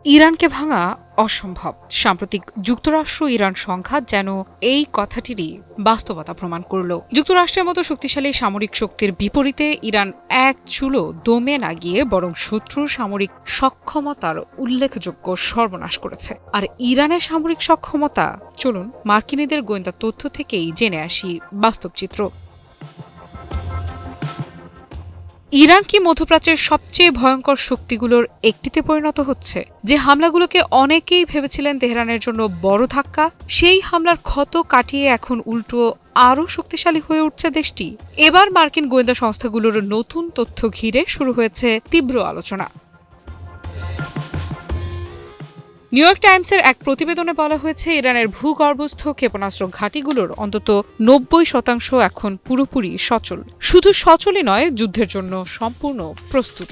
ইরানকে ভাঙা অসম্ভব। সাম্প্রতিক যুক্তরাষ্ট্র ইরান সংঘাত যেন এই কথাটিরই বাস্তবতা প্রমাণ করল। যুক্তরাষ্ট্রের মতো শক্তিশালী সামরিক শক্তির বিপরীতে ইরান এক চুলো দমে না গিয়ে বরং শত্রুর সামরিক সক্ষমতার উল্লেখযোগ্য সর্বনাশ করেছে। আর ইরানের সামরিক সক্ষমতা, চলুন মার্কিনীদের গোয়েন্দা তথ্য থেকেই জেনে আসি বাস্তব চিত্র। ইরান কি মধ্যপ্রাচ্যের সবচেয়ে ভয়ঙ্কর শক্তিগুলোর একটিতে পরিণত হচ্ছে? যে হামলাগুলোকে অনেকেই ভেবেছিলেন তেহরানের জন্য বড় ধাক্কা, সেই হামলার ক্ষত কাটিয়ে এখন উল্টো আরও শক্তিশালী হয়ে উঠছে দেশটি। এবার মার্কিন গোয়েন্দা সংস্থাগুলোর নতুন তথ্য ঘিরে শুরু হয়েছে তীব্র আলোচনা। নিউ ইয়র্ক টাইমসের এক প্রতিবেদনে বলা হয়েছে, ইরানের ভূগর্ভস্থ ক্ষেপণাস্ত্র ঘাঁটিগুলোর অন্তত ৯০% এখন পুরোপুরি সচল। শুধু সচলই নয়, যুদ্ধের জন্য সম্পূর্ণ প্রস্তুত।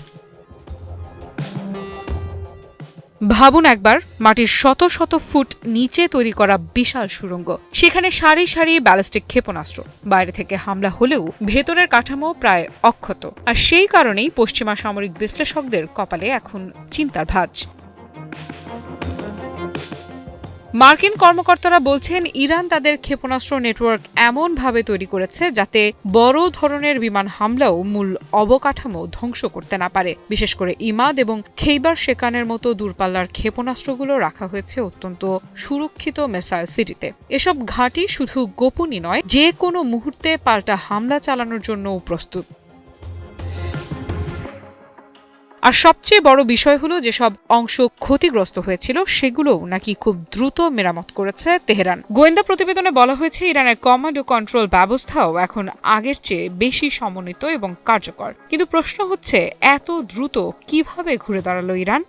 ভাবুন একবার, মাটির শত শত ফুট নিচে তৈরি করা বিশাল সুড়ঙ্গ, সেখানে সারি সারি ব্যালিস্টিক ক্ষেপণাস্ত্র। বাইরে থেকে হামলা হলেও ভেতরের কাঠামো প্রায় অক্ষত। আর সেই কারণেই পশ্চিমা সামরিক বিশ্লেষকদের কপালে এখন চিন্তার ভাঁজ। মার্কিন কর্মকর্তারা বলছেন, ইরান তাদের ক্ষেপণাস্ত্র নেটওয়ার্ক এমনভাবে তৈরি করেছে যাতে বড় ধরনের বিমান হামলাও মূল অবকাঠামো ধ্বংস করতে না পারে। বিশেষ করে ইমাদ এবং খেইবার শেকানের মতো দূরপাল্লার ক্ষেপণাস্ত্রগুলো রাখা হয়েছে অত্যন্ত সুরক্ষিত মিসাইল সিটিতে। এসব ঘাঁটি শুধু গোপনই নয়, যে কোনো মুহূর্তে পাল্টা হামলা চালানোর জন্যও প্রস্তুত। আর সবচেয়ে বড় বিষয় হলো, যেসব অংশ ক্ষতিগ্রস্ত হয়েছিল সেগুলোও নাকি খুব দ্রুত মেরামত করেছে তেহরান। গোয়েন্দা প্রতিবেদনে বলা হয়েছে, ইরানের কমান্ড ও কন্ট্রোল ব্যবস্থাও এখন আগের চেয়ে বেশি সমন্বিত এবং কার্যকর। কিন্তু প্রশ্ন হচ্ছে, এত দ্রুত কিভাবে ঘুরে দাঁড়ালো ইরান?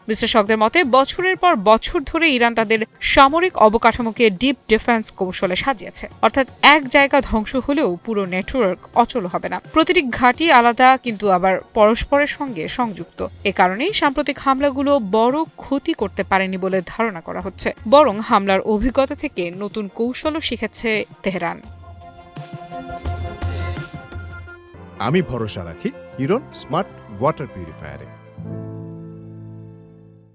বিশ্লেষকদের মতে, বছরের পর বছর ধরে ইরান তাদের সামরিক অবকাঠামোকে ডিপ ডিফেন্স কৌশলে সাজিয়েছে। অর্থাৎ এক জায়গা ধ্বংস হলেও পুরো নেটওয়ার্ক অচল হবে না। প্রতিটি ঘাঁটি আলাদা, কিন্তু আবার পরস্পরের সঙ্গে সংযুক্ত। এ কারণেই সাম্প্রতিক হামলাগুলো বড় ক্ষতি করতে পারেনি বলে ধারণা করা হচ্ছে, বরং হামলার অভিজ্ঞতা থেকে নতুন কৌশলও শিখেছে তেহরান। আমি ভরসা রাখি হিরন স্মার্ট ওয়াটার পিউরিফায়ারে।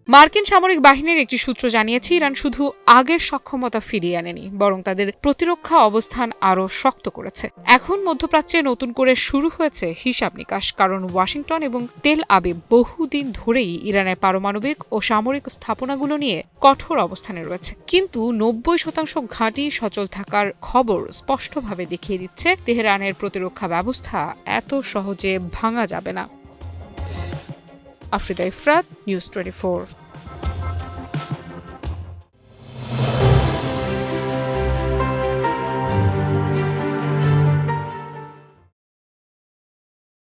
মার্কিন সামরিক বাহিনীর একটি সূত্র জানিয়েছে, ইরান শুধু আগের সক্ষমতা ফিরিয়ে আনেনি, বরং তাদের প্রতিরক্ষা অবস্থান আরও শক্ত করেছে। এখন মধ্যপ্রাচ্যে নতুন করে শুরু হয়েছে হিসাব নিকাশ, কারণ ওয়াশিংটন এবং তেল আবিব বহুদিন ধরেই ইরানের পারমাণবিক ও সামরিক স্থাপনাগুলো নিয়ে কঠোর অবস্থানে রয়েছে। কিন্তু ৯০% ঘাঁটি সচল থাকার খবর স্পষ্টভাবে দেখিয়ে দিচ্ছে, তেহরানের প্রতিরক্ষা ব্যবস্থা এত সহজে ভাঙা যাবে না। আফ্রিদা ইফরাত, নিউজ 24।